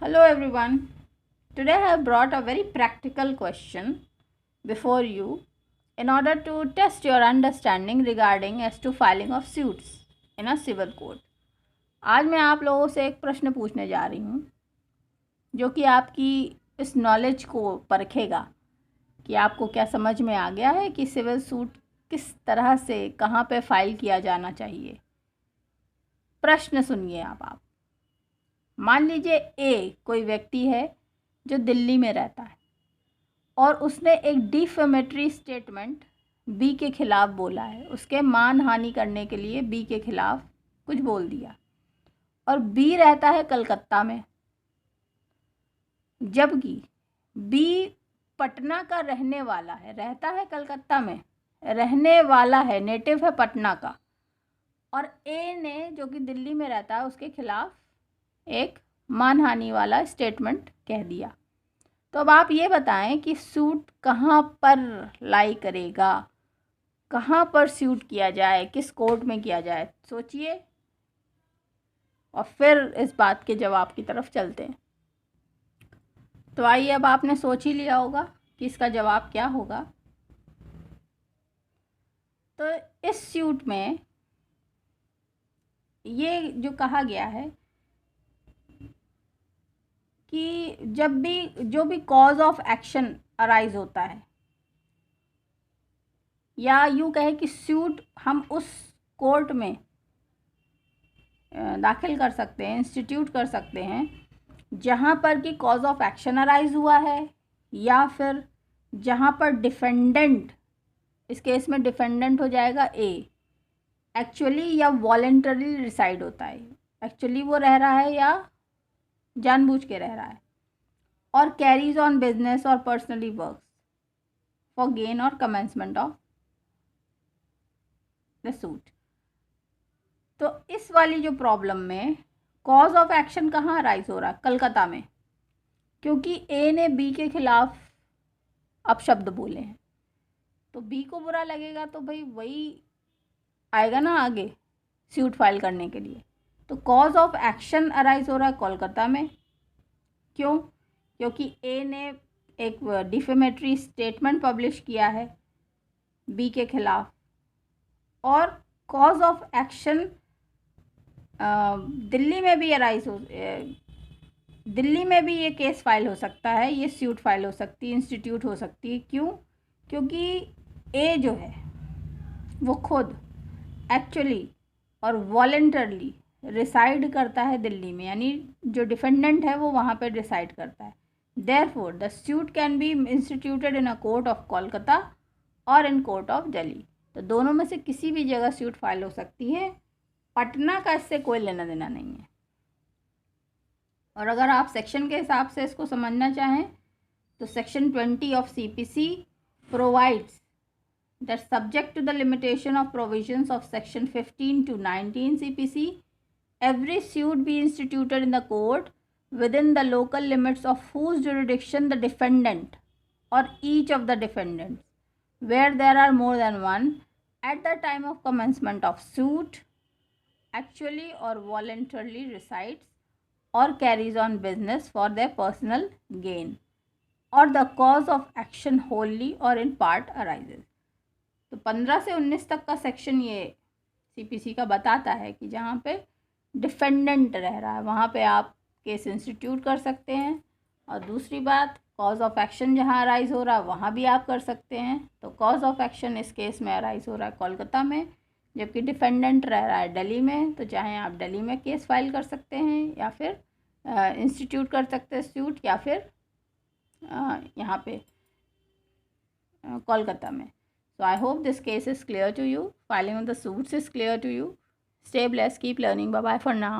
Hello everyone. Today I have brought a very practical question before you in order to test your understanding regarding as to filing of suits in a civil court. आज मैं आप लोगों से एक प्रश्न पूछने जा रही हूँ जो कि आपकी इस नॉलेज को परखेगा कि आपको क्या समझ में आ गया है कि सिविल सूट किस तरह से कहाँ पे फाइल किया जाना चाहिए। प्रश्न सुनिए आप। मान लीजिए ए कोई व्यक्ति है जो दिल्ली में रहता है और उसने एक डिफेमेटरी स्टेटमेंट बी के खिलाफ बोला है, उसके मान हानि करने के लिए बी के खिलाफ कुछ बोल दिया और बी रहता है कलकत्ता में, जबकि बी पटना का रहने वाला है, रहता है कलकत्ता में, रहने वाला है, नेटिव है पटना का, और ए ने जो कि दिल्ली में रहता है उसके खिलाफ एक मानहानि वाला स्टेटमेंट कह दिया। तो अब आप ये बताएं कि सूट कहाँ पर लाई करेगा, कहाँ पर सूट किया जाए, किस कोर्ट में किया जाए। सोचिए और फिर इस बात के जवाब की तरफ चलते हैं। तो आइए, अब आपने सोच ही लिया होगा कि इसका जवाब क्या होगा। तो इस सूट में ये जो कहा गया है कि जब भी जो भी कॉज ऑफ एक्शन अराइज होता है, या यूँ कहे कि सूट हम उस कोर्ट में दाखिल कर सकते हैं, इंस्टीट्यूट कर सकते हैं जहाँ पर कि कॉज ऑफ एक्शन अराइज हुआ है, या फिर जहाँ पर डिफेंडेंट, इस केस में डिफेंडेंट हो जाएगा ए, एक्चुअली या वॉलेंटरी रिसाइड होता है, एक्चुअली वो रह रहा है या जानबूझ के रह रहा है, और कैरीज ऑन बिजनेस और पर्सनली वर्क्स फॉर गेन और कमेंसमेंट ऑफ द सूट। तो इस वाली जो प्रॉब्लम में कॉज ऑफ एक्शन कहाँ अराइज हो रहा है? कलकत्ता में, क्योंकि ए ने बी के खिलाफ अपशब्द बोले हैं, तो बी को बुरा लगेगा तो भाई वही आएगा ना आगे सूट फाइल करने के लिए। तो कॉज ऑफ एक्शन अराइज हो रहा है कोलकाता में। क्यों? क्योंकि ए ने एक डिफेमेटरी स्टेटमेंट पब्लिश किया है बी के खिलाफ, और कॉज ऑफ एक्शन दिल्ली में भी अराइज हो, दिल्ली में भी ये केस फाइल हो सकता है, ये सूट फाइल हो सकती है, इंस्टीट्यूट हो सकती है। क्यों? क्योंकि ए जो है वो खुद एक्चुअली और वॉलेंटरली रिसाइड करता है दिल्ली में, यानी जो डिफेंडेंट है वो वहाँ पे रिसाइड करता है। Therefore the suit can be instituted in a court of Kolkata और इन कोर्ट ऑफ दिल्ली। तो दोनों में से किसी भी जगह सूट फाइल हो सकती है, पटना का इससे कोई लेना देना नहीं है। और अगर आप सेक्शन के हिसाब से इसको समझना चाहें तो section 20 of CPC provides that subject to the limitation of provisions of section 15 to 19 CPC, every suit be instituted in the court within the local limits of whose jurisdiction the defendant or each of the defendants, where there are more than one, at the time of commencement of suit, actually or voluntarily resides or carries on business for their personal gain, or the cause of action wholly or in part arises। तो 15 से 19 तक का section ये CPC का बताता है कि जहाँ पे डिफेंडेंट रह रहा है वहाँ पे आप केस इंस्टीट्यूट कर सकते हैं, और दूसरी बात, कॉज ऑफ एक्शन जहाँ अराइज हो रहा है वहाँ भी आप कर सकते हैं। तो कॉज ऑफ एक्शन इस केस में अराइज हो रहा है कोलकाता में, जबकि डिफेंडेंट रह रहा है दिल्ली में, तो चाहे आप दिल्ली में केस फाइल कर सकते हैं या फिर इंस्टीट्यूट कर सकते हैं सूट, या फिर यहाँ पे कोलकाता में। So I hope this case is clear to you. Filing of the suits is clear to you. Stay blessed. Keep learning. Bye bye for now.